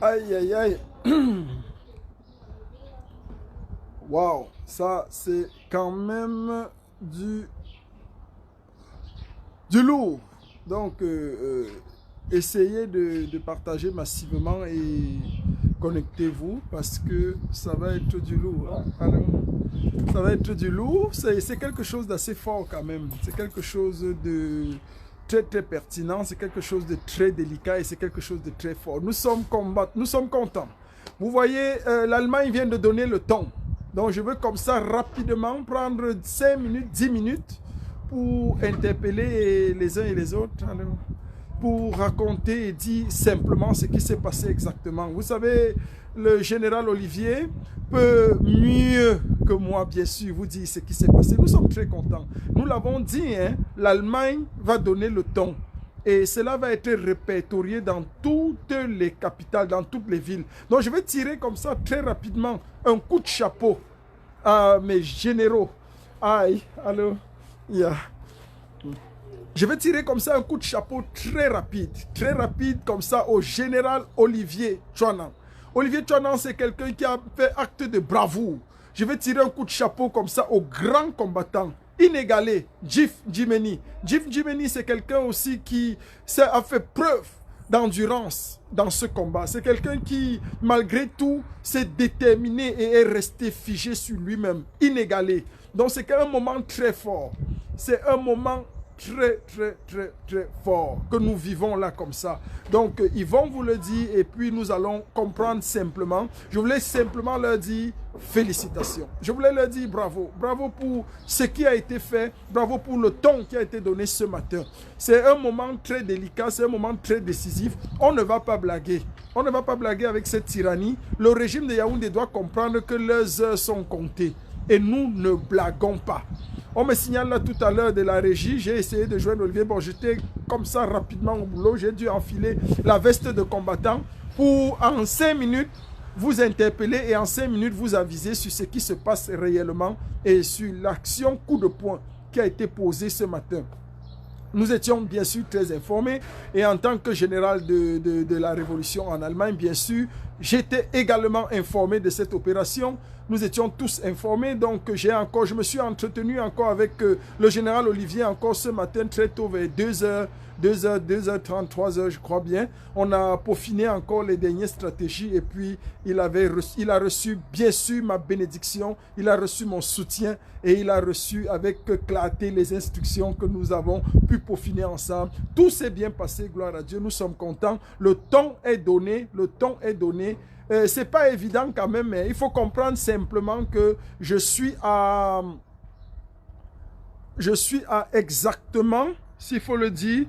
Aïe, aïe, aïe. Waouh, ça c'est quand même du lourd. Donc, essayez de partager massivement et connectez-vous parce que ça va être du lourd. Hein. Alors, ça va être du lourd. C'est quelque chose d'assez fort quand même. C'est quelque chose de très très pertinent. C'est quelque chose de très délicat et c'est quelque chose de très fort. Nous sommes contents. Vous voyez, l'Allemagne vient de donner le ton. Donc, je veux comme ça rapidement prendre 5 minutes, 10 minutes pour interpeller les uns et les autres, pour raconter et dire simplement ce qui s'est passé exactement. Vous savez, le général Olivier peut mieux que moi, bien sûr, vous dire ce qui s'est passé. Nous sommes très contents. Nous l'avons dit, hein, l'Allemagne va donner le ton. Et cela va être répertorié dans toutes les capitales, dans toutes les villes. Donc je vais tirer comme ça très rapidement un coup de chapeau à mes généraux. Aïe, allô, yeah. Je vais tirer comme ça un coup de chapeau très rapide comme ça au général Olivier Chouanan. Olivier Chouanan, c'est quelqu'un qui a fait acte de bravoure. Je vais tirer un coup de chapeau comme ça au grand combattant inégalé, Jif Jimeni. Jif Jimeni, c'est quelqu'un aussi qui a fait preuve d'endurance dans ce combat. C'est quelqu'un qui, malgré tout, s'est déterminé et est resté figé sur lui-même, inégalé. Donc c'est un moment très fort. C'est un moment très fort que nous vivons là comme ça. Donc ils vont vous le dire et puis nous allons comprendre simplement. Je voulais simplement leur dire félicitations. Je voulais leur dire bravo. Bravo pour ce qui a été fait. Bravo pour le ton qui a été donné ce matin. C'est un moment très délicat, c'est un moment très décisif. On ne va pas blaguer. On ne va pas blaguer avec cette tyrannie. Le régime de Yaoundé doit comprendre que leurs heures sont comptées. Et nous ne blaguons pas. On me signale là tout à l'heure de la régie, j'ai essayé de joindre Olivier. Bon, j'étais comme ça rapidement au boulot. J'ai dû enfiler la veste de combattant pour en 5 minutes vous interpeller et en 5 minutes vous aviser sur ce qui se passe réellement et sur l'action coup de poing qui a été posée ce matin. Nous étions bien sûr très informés et en tant que général de la révolution en Allemagne, bien sûr, j'étais également informé de cette opération. Nous étions tous informés, donc je me suis entretenu encore avec le général Olivier encore ce matin très tôt vers 2h, 2h30, 3h je crois bien. On a peaufiné encore les dernières stratégies et puis il a reçu bien sûr ma bénédiction, il a reçu mon soutien et il a reçu avec clarté les instructions que nous avons pu peaufiner ensemble. Tout s'est bien passé, gloire à Dieu, nous sommes contents. Le ton est donné, c'est pas évident quand même, mais il faut comprendre simplement que je suis à exactement, s'il faut le dire,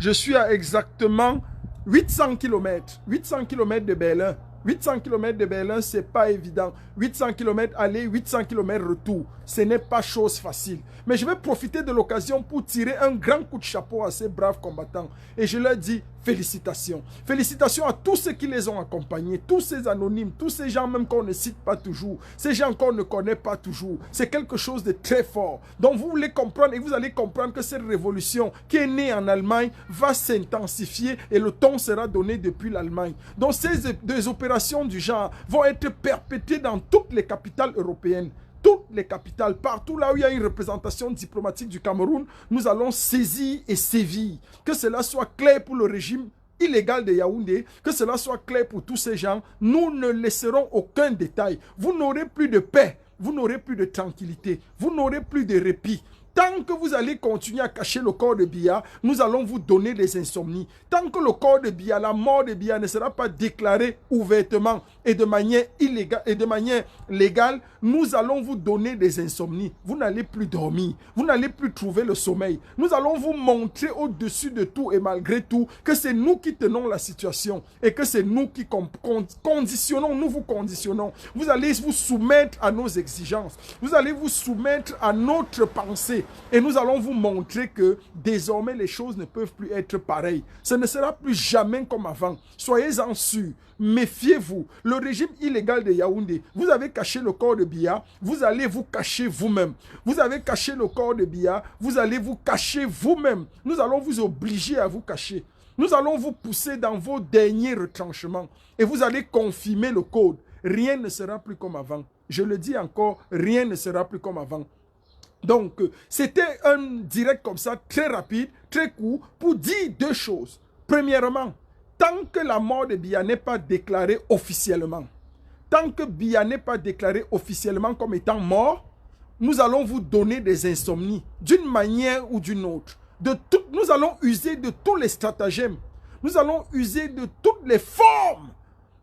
je suis à exactement 800 km. 800 km de Berlin. 800 km de Berlin, c'est pas évident. 800 km aller, 800 km retour. Ce n'est pas chose facile. Mais je vais profiter de l'occasion pour tirer un grand coup de chapeau à ces braves combattants. Et je leur dis félicitations. Félicitations à tous ceux qui les ont accompagnés, tous ces anonymes, tous ces gens même qu'on ne cite pas toujours, ces gens qu'on ne connaît pas toujours. C'est quelque chose de très fort. Donc vous voulez comprendre et vous allez comprendre que cette révolution qui est née en Allemagne va s'intensifier et le ton sera donné depuis l'Allemagne. Donc ces deux opérations du genre vont être perpétrées dans toutes les capitales européennes. Toutes les capitales, partout là où il y a une représentation diplomatique du Cameroun, nous allons saisir et sévir. Que cela soit clair pour le régime illégal de Yaoundé, que cela soit clair pour tous ces gens, nous ne laisserons aucun détail. Vous n'aurez plus de paix, vous n'aurez plus de tranquillité, vous n'aurez plus de répit. Tant que vous allez continuer à cacher le corps de Biya, nous allons vous donner des insomnies. Tant que le corps de Biya, la mort de Biya ne sera pas déclarée ouvertement et de manière illégale et de manière légale, nous allons vous donner des insomnies. Vous n'allez plus dormir, vous n'allez plus trouver le sommeil. Nous allons vous montrer au-dessus de tout et malgré tout que c'est nous qui tenons la situation et que c'est nous qui conditionnons, nous vous conditionnons. Vous allez vous soumettre à nos exigences. Vous allez vous soumettre à notre pensée. Et nous allons vous montrer que désormais les choses ne peuvent plus être pareilles. Ce ne sera plus jamais comme avant. Soyez-en sûrs. Méfiez-vous. Le régime illégal de Yaoundé, vous avez caché le corps de Biya, vous allez vous cacher vous-même. Vous avez caché le corps de Biya, vous allez vous cacher vous-même. Nous allons vous obliger à vous cacher. Nous allons vous pousser dans vos derniers retranchements et vous allez confirmer le code. Rien ne sera plus comme avant. Je le dis encore, rien ne sera plus comme avant. Donc, c'était un direct comme ça, très rapide, très court, pour dire deux choses. Premièrement, tant que la mort de Biya n'est pas déclarée officiellement, tant que Biya n'est pas déclaré officiellement comme étant mort, nous allons vous donner des insomnies, d'une manière ou d'une autre. Nous allons user de tous les stratagèmes. Nous allons user de toutes les formes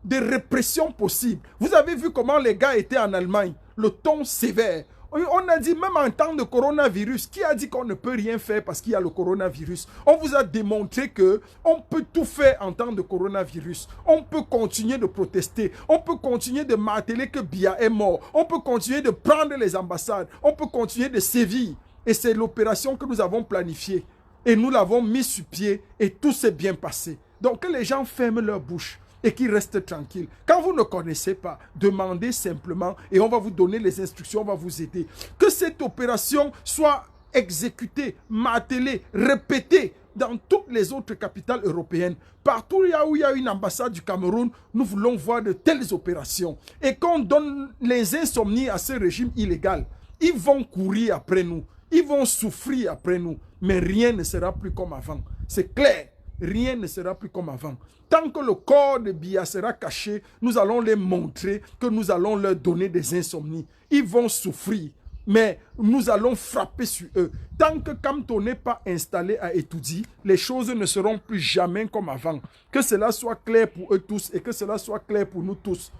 de répression possibles. Vous avez vu comment les gars étaient en Allemagne, le ton sévère. On a dit, même en temps de coronavirus, qui a dit qu'on ne peut rien faire parce qu'il y a le coronavirus? On vous a démontré qu'on peut tout faire en temps de coronavirus. On peut continuer de protester. On peut continuer de marteler que Biya est mort. On peut continuer de prendre les ambassades. On peut continuer de sévir. Et c'est l'opération que nous avons planifiée. Et nous l'avons mise sur pied et tout s'est bien passé. Donc que les gens ferment leur bouche et qu'ils restent tranquilles. Quand vous ne connaissez pas, demandez simplement et on va vous donner les instructions, on va vous aider. Que cette opération soit exécutée, martelée, répétée dans toutes les autres capitales européennes. Partout où il y a une ambassade du Cameroun, nous voulons voir de telles opérations. Et qu'on donne les insomnies à ce régime illégal. Ils vont courir après nous. Ils vont souffrir après nous. Mais rien ne sera plus comme avant. C'est clair. Rien ne sera plus comme avant. Tant que le corps de Biya sera caché, nous allons les montrer que nous allons leur donner des insomnies. Ils vont souffrir, mais nous allons frapper sur eux. Tant que Kamto n'est pas installé à Etoudi, les choses ne seront plus jamais comme avant. Que cela soit clair pour eux tous et que cela soit clair pour nous tous.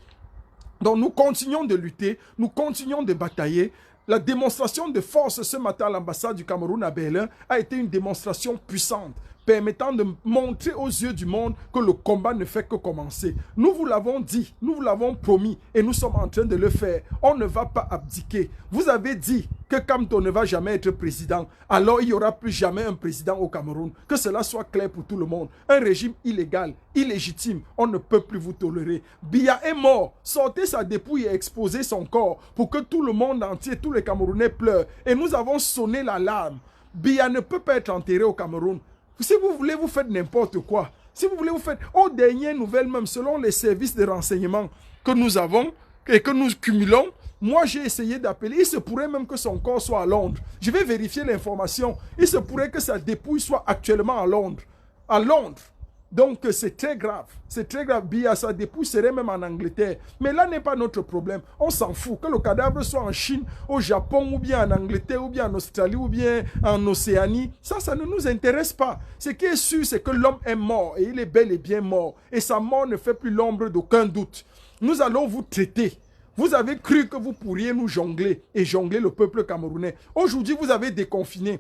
Donc nous continuons de lutter, nous continuons de batailler. La démonstration de force ce matin à l'ambassade du Cameroun à Berlin a été une démonstration puissante, permettant de montrer aux yeux du monde que le combat ne fait que commencer. Nous vous l'avons dit, nous vous l'avons promis et nous sommes en train de le faire. On ne va pas abdiquer. Vous avez dit que Kamto ne va jamais être président, alors il n'y aura plus jamais un président au Cameroun. Que cela soit clair pour tout le monde. Un régime illégal, illégitime, on ne peut plus vous tolérer. Biya est mort. Sortez sa dépouille et exposez son corps pour que tout le monde entier, tous les Camerounais pleurent. Et nous avons sonné l'alarme. Biya ne peut pas être enterré au Cameroun. Si vous voulez, vous faites n'importe quoi. Si vous voulez, vous faites... Aux dernières nouvelles, même selon les services de renseignement que nous avons et que nous cumulons, moi j'ai essayé d'appeler. Il se pourrait même que son corps soit à Londres. Je vais vérifier l'information. Il se pourrait que sa dépouille soit actuellement à Londres. À Londres. Donc c'est très grave. C'est très grave. Biya, sa dépouille serait même en Angleterre. Mais là n'est pas notre problème. On s'en fout. Que le cadavre soit en Chine, au Japon, ou bien en Angleterre, ou bien en Australie, ou bien en Océanie, ça ne nous intéresse pas. Ce qui est sûr, c'est que l'homme est mort. Et il est bel et bien mort. Et sa mort ne fait plus l'ombre d'aucun doute. Nous allons vous traiter. Vous avez cru que vous pourriez nous jongler et jongler le peuple camerounais. Aujourd'hui, vous avez déconfiné.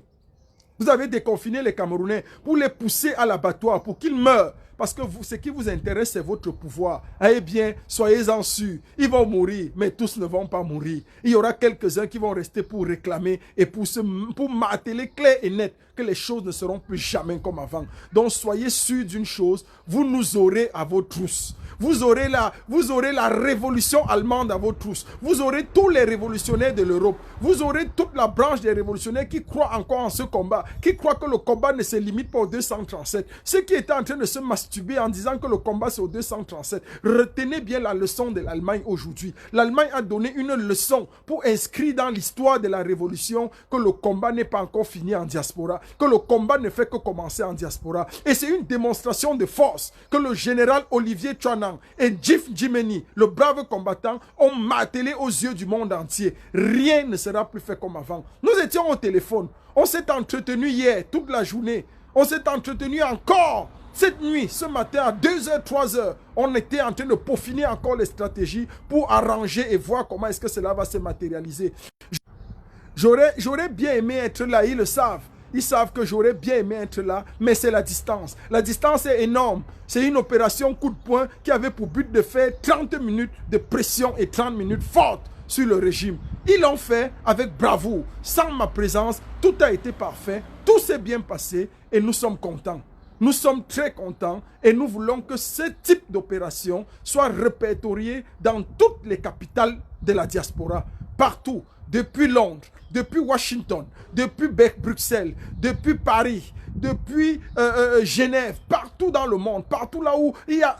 Vous avez déconfiné les Camerounais pour les pousser à l'abattoir, pour qu'ils meurent. Parce que ce qui vous intéresse, c'est votre pouvoir. Eh bien, soyez-en sûrs. Ils vont mourir, mais tous ne vont pas mourir. Il y aura quelques-uns qui vont rester pour réclamer et pour marteler clair et net que les choses ne seront plus jamais comme avant. Donc, soyez sûrs d'une chose, vous nous aurez à vos trousses. Vous aurez la révolution allemande à vos trousses. Vous aurez tous les révolutionnaires de l'Europe. Vous aurez toute la branche des révolutionnaires qui croient encore en ce combat, qui croient que le combat ne se limite pas au 237. Ceux qui étaient en train de se masturber en disant que le combat c'est au 237. Retenez bien la leçon de l'Allemagne aujourd'hui. L'Allemagne a donné une leçon pour inscrire dans l'histoire de la révolution que le combat n'est pas encore fini en diaspora, que le combat ne fait que commencer en diaspora. Et c'est une démonstration de force que le général Olivier Chouanan et Jif Jimeni, le brave combattant, ont martelé aux yeux du monde entier. Rien ne sera plus fait comme avant. Nous étions au téléphone. On s'est entretenu hier, toute la journée. On s'est entretenu encore cette nuit, ce matin à 2h, 3h. On était en train de peaufiner encore les stratégies pour arranger et voir comment est-ce que cela va se matérialiser. J'aurais bien aimé être là, ils le savent. Ils savent que j'aurais bien aimé être là, mais c'est la distance. La distance est énorme. C'est une opération coup de poing qui avait pour but de faire 30 minutes de pression et 30 minutes fortes sur le régime. Ils l'ont fait avec bravoure. Sans ma présence, tout a été parfait, tout s'est bien passé et nous sommes contents. Nous sommes très contents et nous voulons que ce type d'opération soit répertorié dans toutes les capitales de la diaspora. partout, depuis Londres, depuis Washington, depuis Bruxelles, depuis Paris, depuis Genève, partout dans le monde, partout là où il y a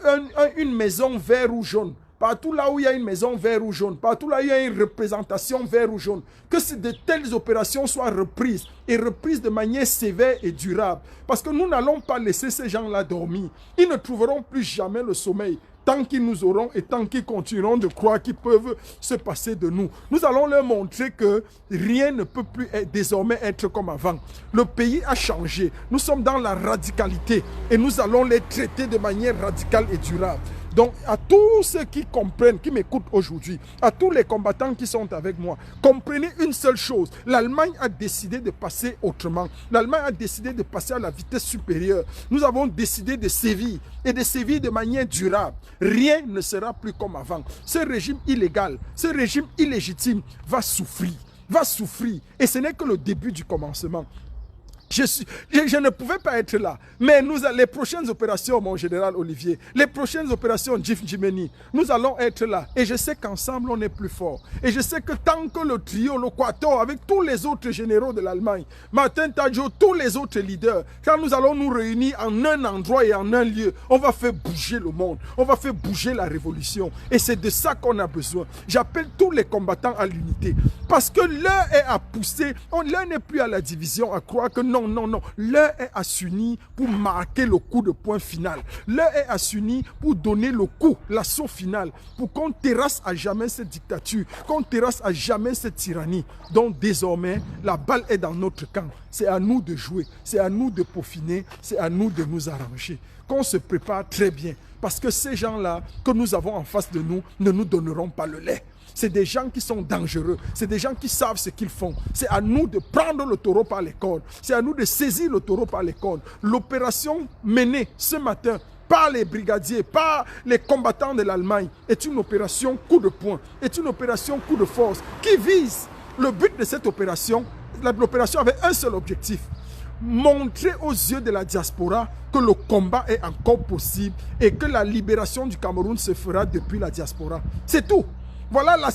une maison vert ou jaune, partout là où il y a une maison vert ou jaune, partout là où il y a une représentation vert ou jaune, que de telles opérations soient reprises et reprises de manière sévère et durable. Parce que nous n'allons pas laisser ces gens-là dormir. Ils ne trouveront plus jamais le sommeil tant qu'ils nous auront et tant qu'ils continueront de croire qu'ils peuvent se passer de nous. Nous allons leur montrer que rien ne peut plus désormais être comme avant. Le pays a changé. Nous sommes dans la radicalité et nous allons les traiter de manière radicale et durable. Donc, à tous ceux qui comprennent, qui m'écoutent aujourd'hui, à tous les combattants qui sont avec moi, comprenez une seule chose. L'Allemagne a décidé de passer autrement. L'Allemagne a décidé de passer à la vitesse supérieure. Nous avons décidé de sévir et de sévir de manière durable. Rien ne sera plus comme avant. Ce régime illégal, ce régime illégitime va souffrir. Et ce n'est que le début du commencement. Je ne pouvais pas être là. Mais les prochaines opérations, mon général Olivier, les prochaines opérations Jif Jimeni, nous allons être là. Et je sais qu'ensemble, on est plus fort. Et je sais que tant que le trio, le Quator, avec tous les autres généraux de l'Allemagne, Martin Tadjo, tous les autres leaders, quand nous allons nous réunir en un endroit et en un lieu, on va faire bouger le monde. On va faire bouger la révolution. Et c'est de ça qu'on a besoin. J'appelle tous les combattants à l'unité. Parce que l'heure est à pousser. L'heure n'est plus à la division, à croire que non. L'heure est à s'unir pour marquer le coup de poing final. L'heure est à s'unir pour donner le coup, l'assaut final, pour qu'on terrasse à jamais cette dictature, qu'on terrasse à jamais cette tyrannie. Donc désormais, la balle est dans notre camp. C'est à nous de jouer, c'est à nous de peaufiner, c'est à nous de nous arranger. Qu'on se prépare très bien, parce que ces gens-là que nous avons en face de nous ne nous donneront pas le lait. C'est des gens qui sont dangereux. C'est des gens qui savent ce qu'ils font. C'est à nous de prendre le taureau par les cornes. C'est à nous de saisir le taureau par les cornes. L'opération menée ce matin par les brigadiers, par les combattants de l'Allemagne, est une opération coup de poing, est une opération coup de force qui vise le but de cette opération. L'opération avait un seul objectif: montrer aux yeux de la diaspora que le combat est encore possible et que la libération du Cameroun se fera depuis la diaspora. C'est tout. Voilà la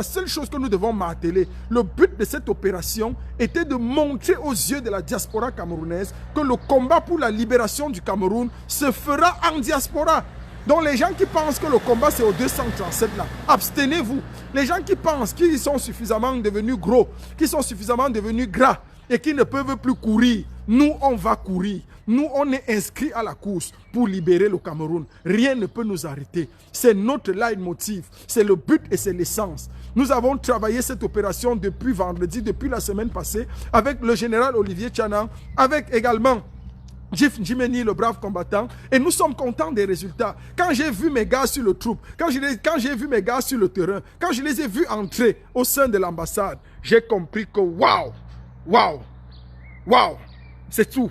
seule chose que nous devons marteler. Le but de cette opération était de montrer aux yeux de la diaspora camerounaise que le combat pour la libération du Cameroun se fera en diaspora. Donc les gens qui pensent que le combat c'est au 237 là, abstenez-vous. Les gens qui pensent qu'ils sont suffisamment devenus gros, qu'ils sont suffisamment devenus gras et qui ne peuvent plus courir, nous on va courir. Nous on est inscrits à la course pour libérer le Cameroun. Rien ne peut nous arrêter. C'est notre leitmotiv, c'est le but et c'est l'essence. Nous avons travaillé cette opération depuis vendredi, depuis la semaine passée, avec le général Olivier Tchanan, avec également Jif Jimeni, le brave combattant, et nous sommes contents des résultats. Quand j'ai vu mes gars sur le troupe, quand j'ai vu mes gars sur le terrain, quand je les ai vus entrer au sein de l'ambassade, j'ai compris que waouh, c'est tout.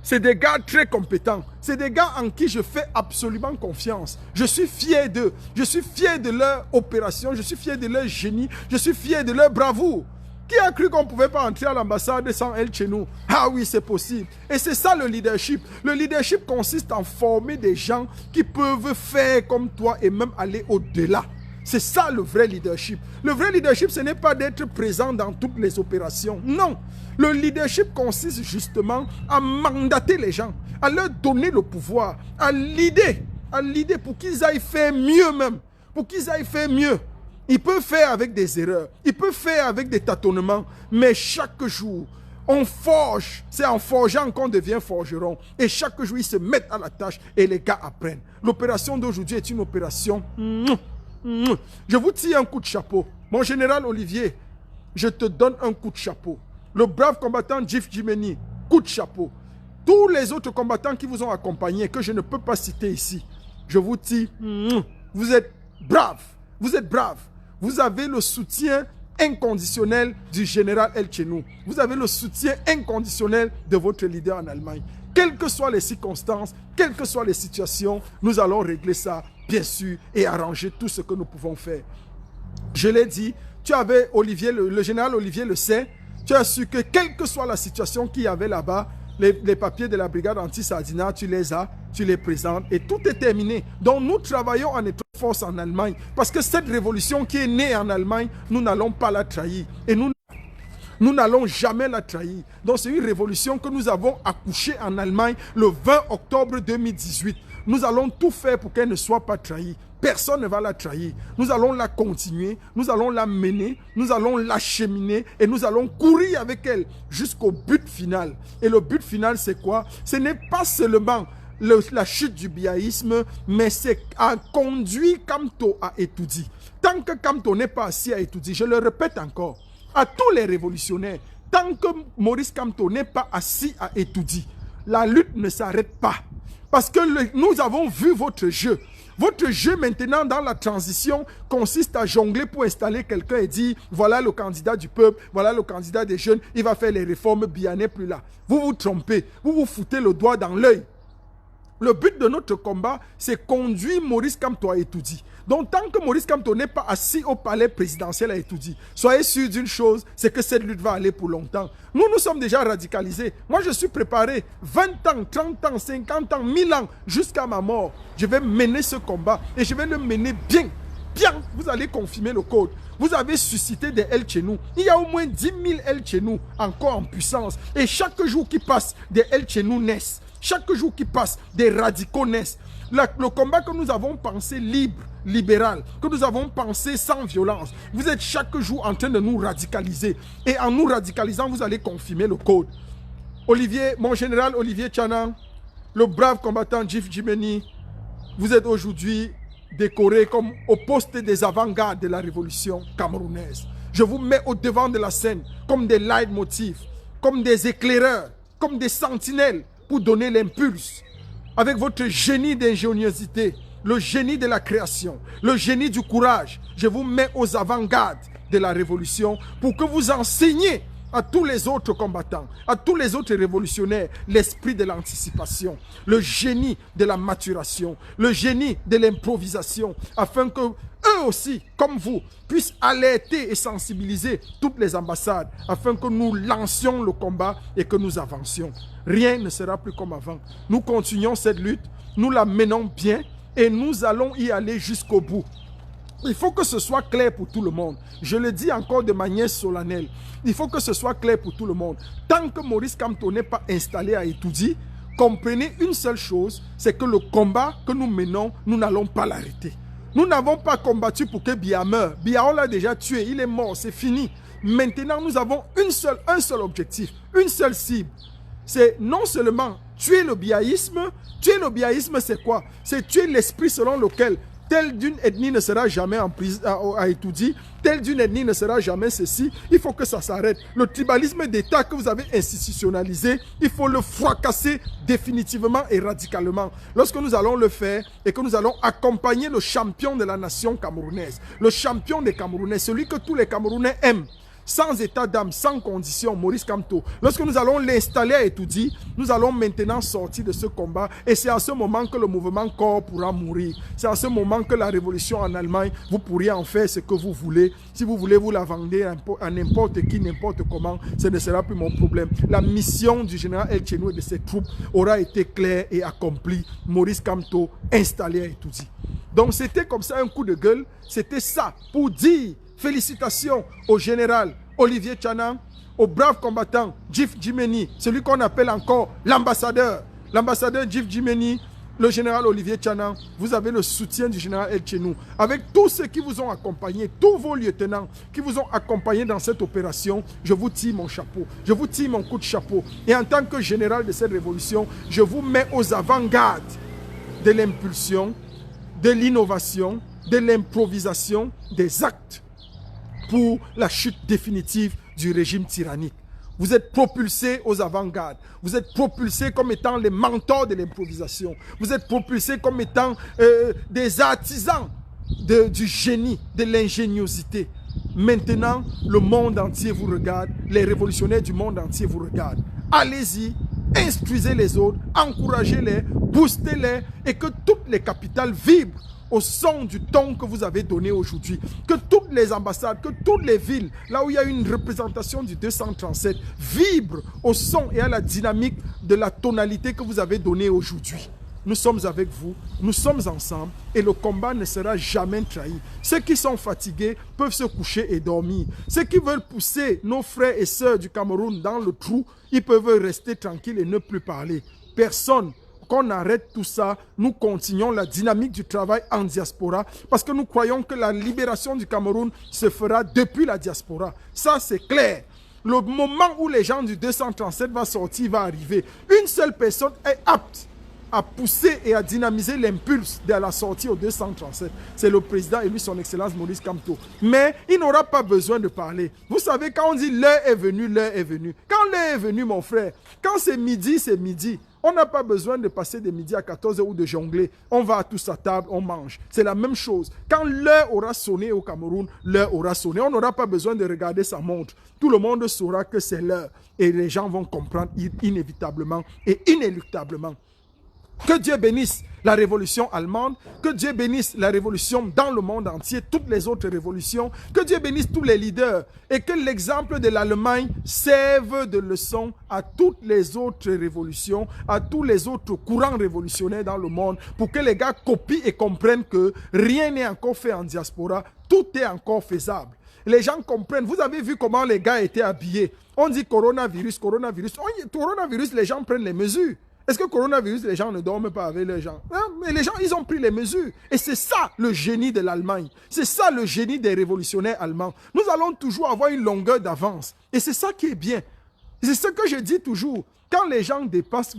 C'est des gars très compétents. C'est des gars en qui je fais absolument confiance. Je suis fier d'eux. Je suis fier de leur opération. Je suis fier de leur génie. Je suis fier de leur bravoure. Qui a cru qu'on ne pouvait pas entrer à l'ambassade sans elle chez nous? Ah oui, c'est possible. Et c'est ça le leadership. Le leadership consiste en former des gens qui peuvent faire comme toi et même aller au-delà. C'est ça le vrai leadership. Le vrai leadership, ce n'est pas d'être présent dans toutes les opérations. Non. Le leadership consiste justement à mandater les gens, à leur donner le pouvoir, à l'idée pour qu'ils aillent faire mieux même. Pour qu'ils aillent faire mieux. Ils peuvent faire avec des erreurs, ils peuvent faire avec des tâtonnements, mais chaque jour, on forge. C'est en forgeant qu'on devient forgeron. Et chaque jour, ils se mettent à la tâche et les gars apprennent. L'opération d'aujourd'hui est une opération... Je vous tire un coup de chapeau. Mon général Olivier, je te donne un coup de chapeau. Le brave combattant Jif Jimeni, coup de chapeau. Tous les autres combattants qui vous ont accompagné, que je ne peux pas citer ici, je vous dis, vous êtes braves. Vous êtes braves. Vous avez le soutien inconditionnel du général El Chenou. Vous avez le soutien inconditionnel de votre leader en Allemagne. Quelles que soient les circonstances, quelles que soient les situations, nous allons régler ça, bien sûr, et arranger tout ce que nous pouvons faire. Je l'ai dit, tu avais Olivier, le général Olivier le sait, tu as su que quelle que soit la situation qu'il y avait là-bas, les papiers de la brigade anti-Sardina, tu les as, tu les présentes et tout est terminé. Donc nous travaillons en étroite force en Allemagne. Parce que cette révolution qui est née en Allemagne, nous n'allons pas la trahir. Et nous n'allons jamais la trahir. Donc c'est une révolution que nous avons accouchée en Allemagne le 20 octobre 2018. Nous allons tout faire pour qu'elle ne soit pas trahie. Personne ne va la trahir. Nous allons la continuer, nous allons la mener, nous allons l'acheminer et nous allons courir avec elle jusqu'au but final. Et le but final, c'est quoi? Ce n'est pas seulement la chute du biaïsme, mais c'est à conduire Kamto à Etoudi. Tant que Kamto n'est pas assis à Etoudi, je le répète encore, à tous les révolutionnaires, tant que Maurice Kamto n'est pas assis à Etoudi, la lutte ne s'arrête pas. Parce que nous avons vu votre jeu. Votre jeu maintenant dans la transition consiste à jongler pour installer quelqu'un et dire voilà le candidat du peuple, voilà le candidat des jeunes, il va faire les réformes, Biya n'est plus là. Vous vous trompez, vous vous foutez le doigt dans l'œil. Le but de notre combat, c'est conduire Maurice Kamto à Etoudi. Donc, tant que Maurice Kamto n'est pas assis au palais présidentiel à Etoudi, soyez sûr d'une chose, c'est que cette lutte va aller pour longtemps. Nous sommes déjà radicalisés. Moi, je suis préparé 20 ans, 30 ans, 50 ans, 1000 ans, jusqu'à ma mort. Je vais mener ce combat et je vais le mener bien. Bien, vous allez confirmer le code. Vous avez suscité des El Chenou. Il y a au moins 10 000 El Chenou encore en puissance. Et chaque jour qui passe, des El Chenou naissent. Chaque jour qui passe, des radicaux naissent. Le combat que nous avons pensé libre, libéral, que nous avons pensé sans violence, vous êtes chaque jour en train de nous radicaliser. Et en nous radicalisant, vous allez confirmer le code. Olivier, mon général Olivier Tchanan, le brave combattant Djif Djimeni, vous êtes aujourd'hui décoré comme au poste des avant-gardes de la révolution camerounaise. Je vous mets au devant de la scène comme des leitmotifs, comme des éclaireurs, comme des sentinelles pour donner l'impulse. Avec votre génie d'ingéniosité, le génie de la création, le génie du courage, je vous mets aux avant-gardes de la révolution pour que vous enseigniez à tous les autres combattants, à tous les autres révolutionnaires, l'esprit de l'anticipation, le génie de la maturation, le génie de l'improvisation, afin que eux aussi, comme vous, puissent alerter et sensibiliser toutes les ambassades, afin que nous lancions le combat et que nous avancions. Rien ne sera plus comme avant. Nous continuons cette lutte, nous la menons bien et nous allons y aller jusqu'au bout. Il faut que ce soit clair pour tout le monde. Je le dis encore de manière solennelle. Il faut que ce soit clair pour tout le monde. Tant que Maurice Kamto n'est pas installé à Etoudi, comprenez une seule chose, c'est que le combat que nous menons, nous n'allons pas l'arrêter. Nous n'avons pas combattu pour que Biya meure. Biya, on l'a déjà tué, il est mort, c'est fini. Maintenant, nous avons un seul objectif, une seule cible. C'est non seulement tuer le biaïsme. Tuer le biaïsme, c'est quoi? C'est tuer l'esprit selon lequel telle d'une ethnie ne sera jamais en prison à Etoudi, telle d'une ethnie ne sera jamais ceci. Il faut que ça s'arrête. Le tribalisme d'État que vous avez institutionnalisé, il faut le fracasser définitivement et radicalement. Lorsque nous allons le faire et que nous allons accompagner le champion de la nation camerounaise, le champion des Camerounais, celui que tous les Camerounais aiment, sans état d'âme, sans condition, Maurice Kamto. Lorsque nous allons l'installer à Etoudi, nous allons maintenant sortir de ce combat et c'est à ce moment que le mouvement corps pourra mourir. C'est à ce moment que la révolution en Allemagne, vous pourriez en faire ce que vous voulez. Si vous voulez, vous la vendez à n'importe qui, n'importe comment, ce ne sera plus mon problème. La mission du général El Chenou et de ses troupes aura été claire et accomplie. Maurice Kamto installé à Etoudi. Donc c'était comme ça un coup de gueule, c'était ça pour dire félicitations au général Olivier Tchanan, au brave combattant Djif Djimeni, celui qu'on appelle encore l'ambassadeur Djif Djimeni, le général Olivier Tchanan. Vous avez le soutien du général El Chenou. Avec tous ceux qui vous ont accompagné, tous vos lieutenants qui vous ont accompagné dans cette opération, je vous tire mon chapeau, je vous tire mon coup de chapeau. Et en tant que général de cette révolution, je vous mets aux avant-gardes de l'impulsion, de l'innovation, de l'improvisation, des actes pour la chute définitive du régime tyrannique. Vous êtes propulsés aux avant-gardes. Vous êtes propulsés comme étant les mentors de l'improvisation. Vous êtes propulsés comme étant des artisans du génie, de l'ingéniosité. Maintenant, le monde entier vous regarde. Les révolutionnaires du monde entier vous regardent. Allez-y, instruisez les autres, encouragez-les, boostez-les et que toutes les capitales vibrent au son du ton que vous avez donné aujourd'hui. Que toutes les ambassades, que toutes les villes, là où il y a une représentation du 237, vibrent au son et à la dynamique de la tonalité que vous avez donnée aujourd'hui. nous sommes avec vous, nous sommes ensemble et le combat ne sera jamais trahi. Ceux qui sont fatigués peuvent se coucher et dormir. Ceux qui veulent pousser nos frères et sœurs du Cameroun dans le trou, ils peuvent rester tranquilles et ne plus parler. Personne. Qu'on arrête tout ça, nous continuons la dynamique du travail en diaspora parce que nous croyons que la libération du Cameroun se fera depuis la diaspora. Ça, c'est clair. Le moment où les gens du 237 vont sortir va arriver. Une seule personne est apte à pousser et à dynamiser l'impulse de la sortie au 237. C'est le président élu, son Excellence Maurice Kamto. Mais il n'aura pas besoin de parler. Vous savez, quand on dit l'heure est venue, l'heure est venue. Quand l'heure est venue, mon frère, quand c'est midi, c'est midi. On n'a pas besoin de passer de midi à 14h ou de jongler. On va tous à table, on mange. C'est la même chose. Quand l'heure aura sonné au Cameroun, l'heure aura sonné. On n'aura pas besoin de regarder sa montre. Tout le monde saura que c'est l'heure. Et les gens vont comprendre inévitablement et inéluctablement. Que Dieu bénisse la révolution allemande, que Dieu bénisse la révolution dans le monde entier, toutes les autres révolutions, que Dieu bénisse tous les leaders et que l'exemple de l'Allemagne serve de leçon à toutes les autres révolutions, à tous les autres courants révolutionnaires dans le monde pour que les gars copient et comprennent que rien n'est encore fait en diaspora, tout est encore faisable. Les gens comprennent. Vous avez vu comment les gars étaient habillés. On dit coronavirus, coronavirus. Coronavirus, les gens prennent les mesures. Est-ce que coronavirus, les gens ne dorment pas avec les gens? Non, mais les gens, ils ont pris les mesures. Et c'est ça le génie de l'Allemagne. C'est ça le génie des révolutionnaires allemands. Nous allons toujours avoir une longueur d'avance. Et c'est ça qui est bien. C'est ce que je dis toujours. Quand les gens dépassent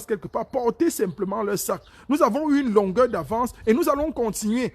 quelque part, portez simplement leur sac. Nous avons eu une longueur d'avance et nous allons continuer.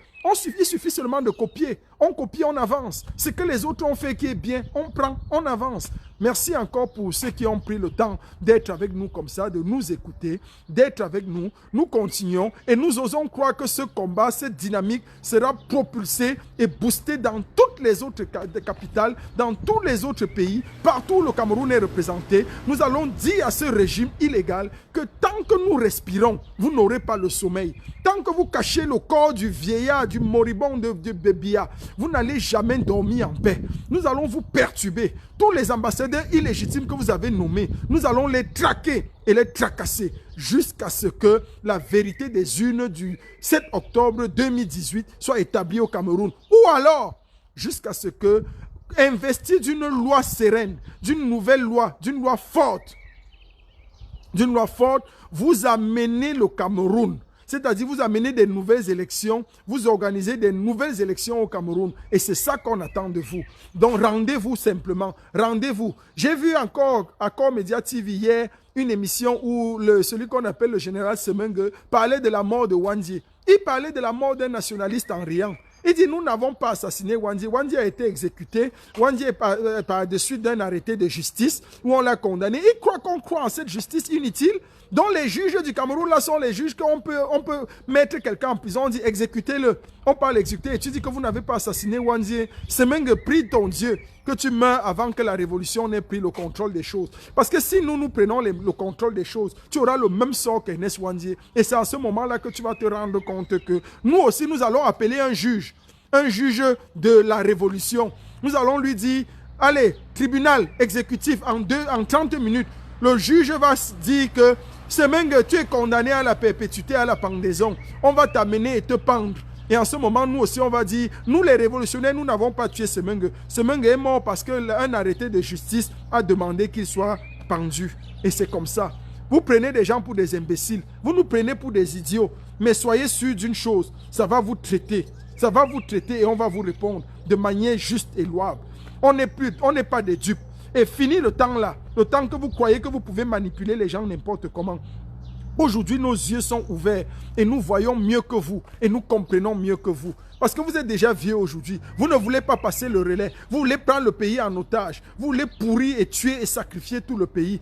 Il suffit seulement de copier. On copie, on avance. Ce que les autres ont fait qui est bien, on prend, on avance. Merci encore pour ceux qui ont pris le temps d'être avec nous comme ça, de nous écouter, d'être avec nous. Nous continuons et nous osons croire que ce combat, cette dynamique sera propulsée et boostée dans toutes les autres capitales, dans tous les autres pays, partout où le Cameroun est représenté. Nous allons dire à ce régime illégal que tant que nous respirons, vous n'aurez pas le sommeil. Tant que vous cachez le corps du vieillard, du moribond de Bébia, vous n'allez jamais dormir en paix. Nous allons vous perturber. Tous les ambassadeurs illégitimes que vous avez nommés, nous allons les traquer et les tracasser jusqu'à ce que la vérité des urnes du 7 octobre 2018 soit établie au Cameroun. Ou alors, jusqu'à ce que, investi d'une loi sereine, d'une nouvelle loi, d'une loi forte, vous amenez le Cameroun. C'est-à-dire, vous amenez des nouvelles élections, vous organisez des nouvelles élections au Cameroun. Et c'est ça qu'on attend de vous. Donc, rendez-vous simplement. Rendez-vous. J'ai vu encore, à Accor Média TV hier, une émission où celui qu'on appelle le général Semenge parlait de la mort de Wandji. Il parlait de la mort d'un nationaliste en riant. Il dit, nous n'avons pas assassiné Wandji. Wandji a été exécuté. Wandji est par-dessus d'un arrêté de justice où on l'a condamné. Il croit qu'on croit en cette justice inutile. Donc les juges du Cameroun, là, sont les juges qu'on peut mettre quelqu'un en prison. On dit, exécutez-le. On parle exécuter. Et tu dis que vous n'avez pas assassiné Wandji. C'est même que prie ton Dieu que tu meurs avant que la révolution n'ait pris le contrôle des choses. Parce que si nous prenons le contrôle des choses, tu auras le même sort qu'Ernest Wandji. Et c'est à ce moment-là que tu vas te rendre compte que nous aussi, nous allons appeler un juge de la révolution. Nous allons lui dire, allez, tribunal exécutif en 30 minutes. Le juge va dire que Semenge, tu es condamné à la perpétuité, à la pendaison. On va t'amener et te pendre. Et en ce moment, nous aussi, on va dire, nous les révolutionnaires, nous n'avons pas tué Semenge. Semenge est mort parce qu'un arrêté de justice a demandé qu'il soit pendu. Et c'est comme ça. Vous prenez des gens pour des imbéciles. Vous nous prenez pour des idiots. Mais soyez sûrs d'une chose, ça va vous traiter. Ça va vous traiter et on va vous répondre de manière juste et louable. On n'est pas des dupes. Et fini le temps là, le temps que vous croyez que vous pouvez manipuler les gens n'importe comment. Aujourd'hui, nos yeux sont ouverts et nous voyons mieux que vous et nous comprenons mieux que vous. Parce que vous êtes déjà vieux aujourd'hui. Vous ne voulez pas passer le relais. Vous voulez prendre le pays en otage. Vous voulez pourrir et tuer et sacrifier tout le pays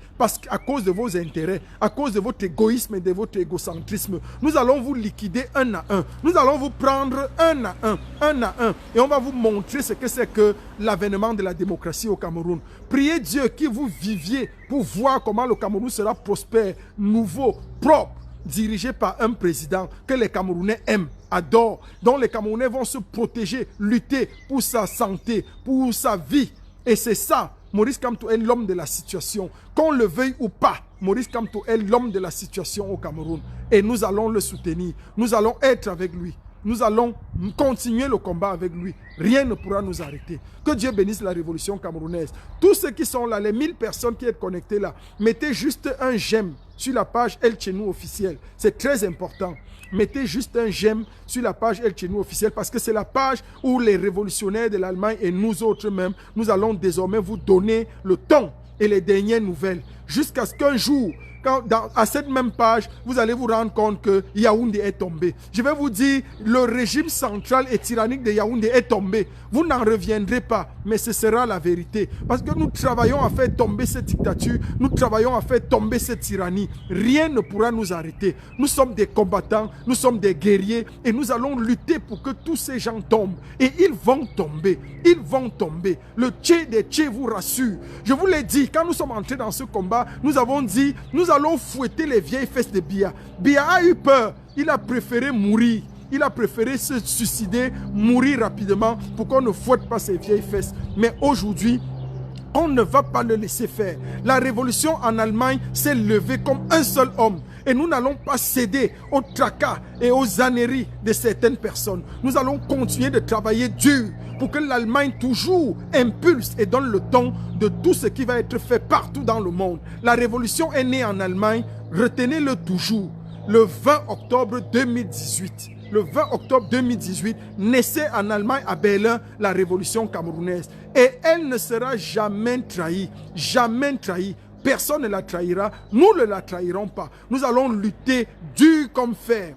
à cause de vos intérêts, à cause de votre égoïsme et de votre égocentrisme. Nous allons vous liquider un à un. Nous allons vous prendre un à un. Et on va vous montrer ce que c'est que l'avènement de la démocratie au Cameroun. Priez Dieu que vous viviez pour voir comment le Cameroun sera prospère, nouveau, propre, dirigé par un président que les Camerounais aiment, adorent, dont les Camerounais vont se protéger, lutter pour sa santé, pour sa vie. Et c'est ça Maurice Kamto est l'homme de la situation. Qu'on le veuille ou pas, Maurice Kamto est l'homme de la situation au Cameroun. Et nous allons le soutenir. Nous allons être avec lui. Nous allons continuer le combat avec lui. Rien ne pourra nous arrêter. Que Dieu bénisse la révolution camerounaise. Tous ceux qui sont là, les 1000 personnes qui sont connectées là, mettez juste un j'aime sur la page El Chenou officielle. C'est très important. Mettez juste un j'aime sur la page El Chenou officielle parce que c'est la page où les révolutionnaires de l'Allemagne et nous autres même, nous allons désormais vous donner le ton et les dernières nouvelles. Jusqu'à ce qu'un jour, à cette même page, vous allez vous rendre compte que Yaoundé est tombé. Je vais vous dire, le régime central et tyrannique de Yaoundé est tombé. Vous n'en reviendrez pas, mais ce sera la vérité. Parce que nous travaillons à faire tomber cette dictature, nous travaillons à faire tomber cette tyrannie. Rien ne pourra nous arrêter. Nous sommes des combattants, nous sommes des guerriers et nous allons lutter pour que tous ces gens tombent. Et ils vont tomber, ils vont tomber. Le Tché des Tché vous rassure. Je vous l'ai dit, quand nous sommes entrés dans ce combat, nous avons dit, nous allons fouetter les vieilles fesses de Biya. Biya a eu peur, il a préféré mourir. Il a préféré se suicider, mourir rapidement pour qu'on ne fouette pas ses vieilles fesses. Mais aujourd'hui, on ne va pas le laisser faire. La révolution en Allemagne s'est levée comme un seul homme. Et nous n'allons pas céder aux tracas et aux âneries de certaines personnes. Nous allons continuer de travailler dur pour que l'Allemagne toujours impulse et donne le ton de tout ce qui va être fait partout dans le monde. La révolution est née en Allemagne, retenez-le toujours, le 20 octobre 2018. Le 20 octobre 2018, naissait en Allemagne à Berlin la révolution camerounaise. Et elle ne sera jamais trahie, jamais trahie. Personne ne la trahira, nous ne la trahirons pas. Nous allons lutter dur comme fer,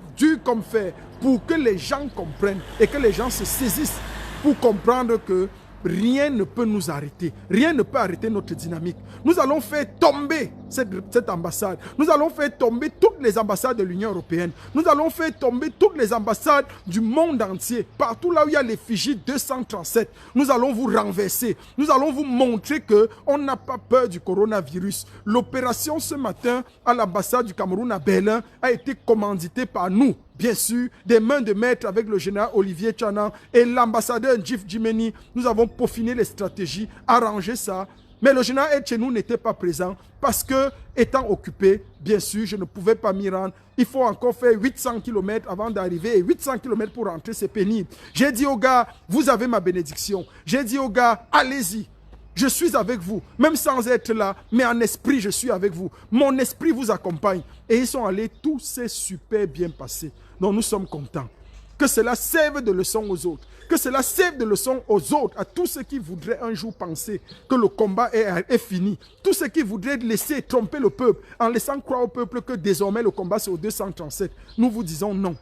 pour que les gens comprennent et que les gens se saisissent pour comprendre que rien ne peut nous arrêter. Rien ne peut arrêter notre dynamique. Nous allons faire tomber cette ambassade. Nous allons faire tomber toutes les ambassades de l'Union européenne. Nous allons faire tomber toutes les ambassades du monde entier. Partout là où il y a l'effigie 237, nous allons vous renverser. Nous allons vous montrer qu'on n'a pas peur du coronavirus. L'opération ce matin à l'ambassade du Cameroun à Berlin a été commanditée par nous. Bien sûr, des mains de maître avec le général Olivier Tchanan et l'ambassadeur Ndjif Djimeni. Nous avons peaufiné les stratégies, arrangé ça. Mais le général Etchenou n'était pas présent parce que, étant occupé, bien sûr, je ne pouvais pas m'y rendre. Il faut encore faire 800 km avant d'arriver et 800 km pour rentrer, c'est pénible. J'ai dit aux gars, vous avez ma bénédiction. J'ai dit aux gars, allez-y. Je suis avec vous, même sans être là, mais en esprit, je suis avec vous. Mon esprit vous accompagne. Et ils sont allés, tout s'est super bien passé. Donc nous sommes contents. Que cela serve de leçon aux autres. Que cela serve de leçon aux autres, à tous ceux qui voudraient un jour penser que le combat est fini. Tous ceux qui voudraient laisser tromper le peuple, en laissant croire au peuple que désormais le combat c'est au 237. Nous vous disons non.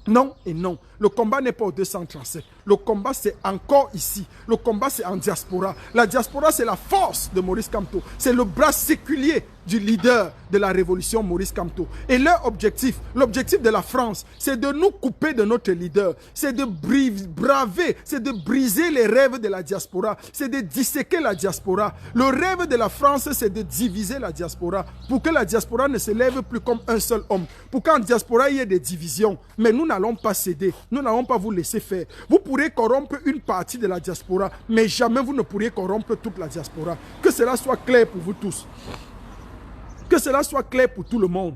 Non et non. Le combat n'est pas au 237. Le combat, c'est encore ici. Le combat, c'est en diaspora. La diaspora, c'est la force de Maurice Kamto. C'est le bras séculier du leader de la révolution, Maurice Kamto. Et leur objectif, l'objectif de la France, c'est de nous couper de notre leader. C'est de braver, c'est de briser les rêves de la diaspora. C'est de disséquer la diaspora. Le rêve de la France, c'est de diviser la diaspora. Pour que la diaspora ne se lève plus comme un seul homme. Pour qu'en diaspora, il y ait des divisions. Mais nous n'allons pas céder. Nous n'allons pas vous laisser faire. Vous pourrez corrompre une partie de la diaspora, mais jamais vous ne pourrez corrompre toute la diaspora. Que cela soit clair pour vous tous. Que cela soit clair pour tout le monde.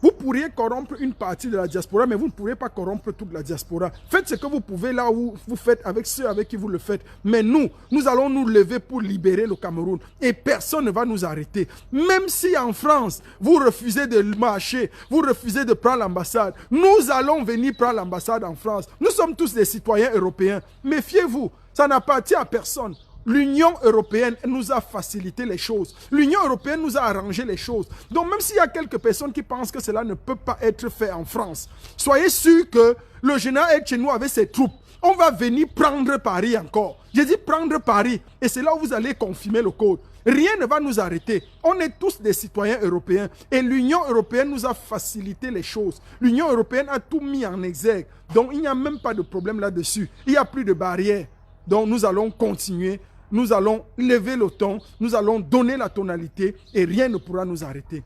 Vous pourriez corrompre une partie de la diaspora, mais vous ne pourrez pas corrompre toute la diaspora. Faites ce que vous pouvez là où vous faites avec ceux avec qui vous le faites. Mais nous allons nous lever pour libérer le Cameroun. Et personne ne va nous arrêter. Même si en France, vous refusez de marcher, vous refusez de prendre l'ambassade, nous allons venir prendre l'ambassade en France. Nous sommes tous des citoyens européens. Méfiez-vous, ça n'appartient à personne. L'Union européenne nous a facilité les choses. L'Union européenne nous a arrangé les choses. Donc même s'il y a quelques personnes qui pensent que cela ne peut pas être fait en France, soyez sûrs que le général Etchenou avec ses troupes, on va venir prendre Paris encore. J'ai dit prendre Paris. Et c'est là où vous allez confirmer le code. Rien ne va nous arrêter. On est tous des citoyens européens. Et l'Union européenne nous a facilité les choses. L'Union européenne a tout mis en exergue. Donc il n'y a même pas de problème là-dessus. Il n'y a plus de barrières. Donc nous allons continuer. Nous allons lever le ton, nous allons donner la tonalité et rien ne pourra nous arrêter.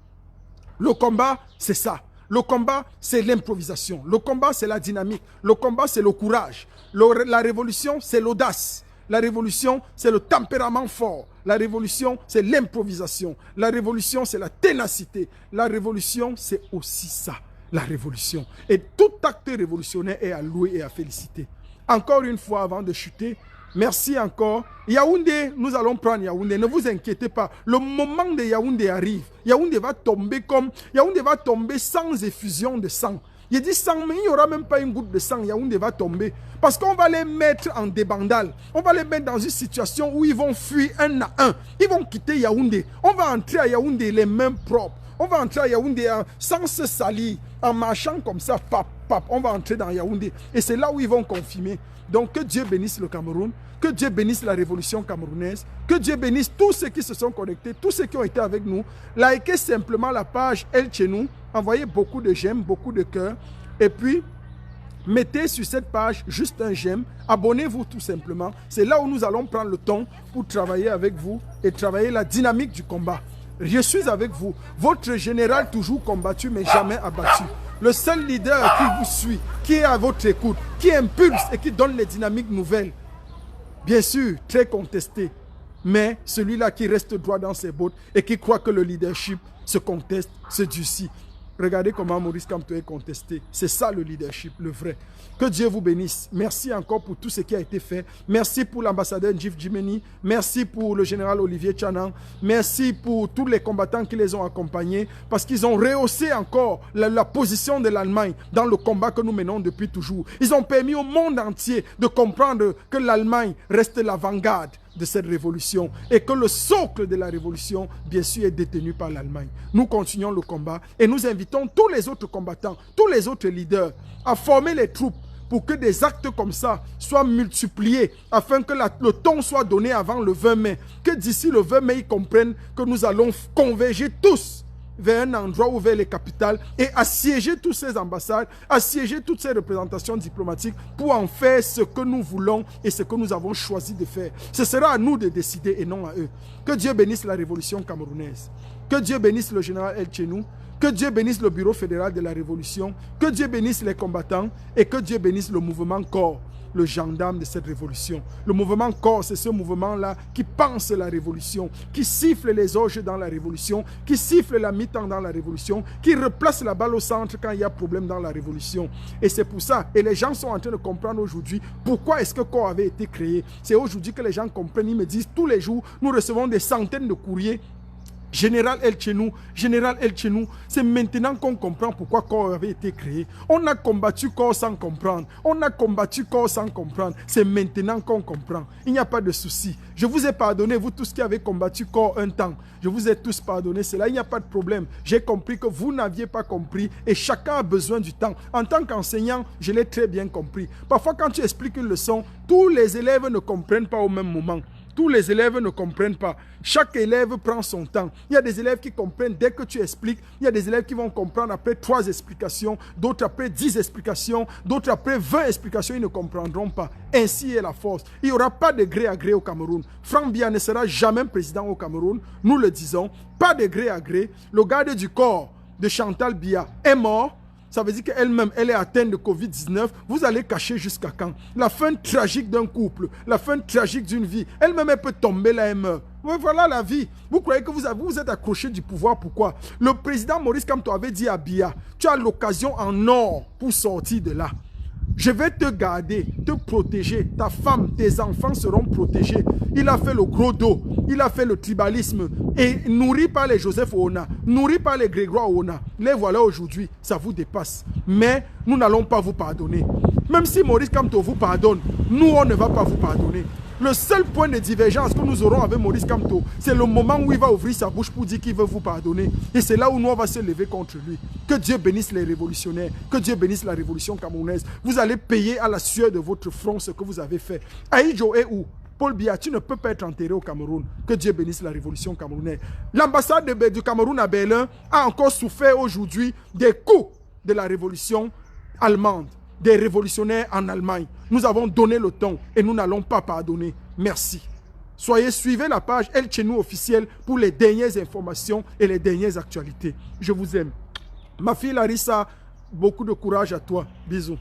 Le combat, c'est ça. Le combat, c'est l'improvisation. Le combat, c'est la dynamique. Le combat, c'est le courage. La révolution, c'est l'audace. La révolution, c'est le tempérament fort. La révolution, c'est l'improvisation. La révolution, c'est la ténacité. La révolution, c'est aussi ça, la révolution. Et tout acte révolutionnaire est à louer et à féliciter. Encore une fois, avant de chuter, merci encore. Yaoundé, nous allons prendre Yaoundé. Ne vous inquiétez pas. Le moment de Yaoundé arrive. Yaoundé va tomber sans effusion de sang. Il dit sang, mais il n'y aura même pas une goutte de sang. Yaoundé va tomber. Parce qu'on va les mettre en débandale. On va les mettre dans une situation où ils vont fuir un à un. Ils vont quitter Yaoundé. On va entrer à Yaoundé les mains propres. On va entrer à Yaoundé sans se salir. En marchant comme ça, pap, pap, on va entrer dans Yaoundé. Et c'est là où ils vont confirmer. Donc que Dieu bénisse le Cameroun. Que Dieu bénisse la révolution camerounaise. Que Dieu bénisse tous ceux qui se sont connectés, tous ceux qui ont été avec nous. Likez simplement la page El Chenou. Envoyez beaucoup de j'aime, beaucoup de cœurs. Et puis, mettez sur cette page juste un j'aime. Abonnez-vous tout simplement. C'est là où nous allons prendre le temps pour travailler avec vous et travailler la dynamique du combat. Je suis avec vous. Votre général toujours combattu mais jamais abattu. Le seul leader qui vous suit, qui est à votre écoute, qui impulse et qui donne les dynamiques nouvelles. Bien sûr, très contesté. Mais celui-là qui reste droit dans ses bottes et qui croit que le leadership se conteste, se durcit. Regardez comment Maurice Kamto est contesté. C'est ça le leadership, le vrai. Que Dieu vous bénisse. Merci encore pour tout ce qui a été fait. Merci pour l'ambassadeur Njif Djimeni. Merci pour le général Olivier Tchanan. Merci pour tous les combattants qui les ont accompagnés. Parce qu'ils ont rehaussé encore la position de l'Allemagne dans le combat que nous menons depuis toujours. Ils ont permis au monde entier de comprendre que l'Allemagne reste l'avant-garde de cette révolution et que le socle de la révolution, bien sûr, est détenu par l'Allemagne. Nous continuons le combat et nous invitons tous les autres combattants, tous les autres leaders à former les troupes pour que des actes comme ça soient multipliés afin que le ton soit donné avant le 20 mai. Que d'ici le 20 mai, ils comprennent que nous allons converger tous vers un endroit ou vers les capitales et assiéger toutes ces ambassades, assiéger toutes ces représentations diplomatiques pour en faire ce que nous voulons et ce que nous avons choisi de faire. Ce sera à nous de décider et non à eux. Que Dieu bénisse la révolution camerounaise. Que Dieu bénisse le général El Chenou. Que Dieu bénisse le bureau fédéral de la révolution. Que Dieu bénisse les combattants et que Dieu bénisse le mouvement corps, le gendarme de cette révolution. Le mouvement corps, c'est ce mouvement-là qui pense la révolution, qui siffle les orges dans la révolution, qui siffle la mi-temps dans la révolution, qui replace la balle au centre quand il y a problème dans la révolution. Et c'est pour ça, et les gens sont en train de comprendre aujourd'hui pourquoi est-ce que corps avait été créé. C'est aujourd'hui que les gens comprennent, ils me disent tous les jours, nous recevons des centaines de courriers. Général El Chenou, c'est maintenant qu'on comprend pourquoi corps avait été créé. On a combattu corps sans comprendre. On a combattu corps sans comprendre. C'est maintenant qu'on comprend. Il n'y a pas de souci. Je vous ai pardonné, vous tous qui avez combattu corps un temps. Je vous ai tous pardonné cela. Il n'y a pas de problème. J'ai compris que vous n'aviez pas compris et chacun a besoin du temps. En tant qu'enseignant, je l'ai très bien compris. Parfois, quand tu expliques une leçon, tous les élèves ne comprennent pas au même moment. Tous les élèves ne comprennent pas. Chaque élève prend son temps. Il y a des élèves qui comprennent dès que tu expliques. Il y a des élèves qui vont comprendre après 3 explications, d'autres après 10 explications, d'autres après 20 explications. Ils ne comprendront pas. Ainsi est la force. Il n'y aura pas de gré à gré au Cameroun. Franck Biya ne sera jamais président au Cameroun. Nous le disons. Pas de gré à gré. Le garde du corps de Chantal Biya est mort. Ça veut dire qu'elle-même, elle est atteinte de Covid-19. Vous allez cacher jusqu'à quand? La fin tragique d'un couple, la fin tragique d'une vie. Elle-même, elle peut tomber là, elle meurt. Voilà la vie. Vous croyez que vous êtes accroché du pouvoir. Pourquoi? Le président Maurice Kamto avait dit à Biya, tu as l'occasion en or pour sortir de là. Je vais te garder, te protéger. Ta femme, tes enfants seront protégés. Il a fait le gros dos. Il a fait le tribalisme. Et nourri par les Joseph Oona, nourri par les Grégoire Oona. Les voilà aujourd'hui. Ça vous dépasse. Mais nous n'allons pas vous pardonner. Même si Maurice Kamto vous pardonne, nous, on ne va pas vous pardonner. Le seul point de divergence que nous aurons avec Maurice Kamto, c'est le moment où il va ouvrir sa bouche pour dire qu'il veut vous pardonner. Et c'est là où nous, on va se lever contre lui. Que Dieu bénisse les révolutionnaires. Que Dieu bénisse la révolution camerounaise. Vous allez payer à la sueur de votre front ce que vous avez fait. Aïdjo est où? Paul Biya, tu ne peux pas être enterré au Cameroun. Que Dieu bénisse la révolution camerounaise. L'ambassade du Cameroun à Berlin a encore souffert aujourd'hui des coups de la révolution allemande, des révolutionnaires en Allemagne. Nous avons donné le ton et nous n'allons pas pardonner. Merci. Suivez la page El Chenou officielle pour les dernières informations et les dernières actualités. Je vous aime. Ma fille Larissa, beaucoup de courage à toi. Bisous.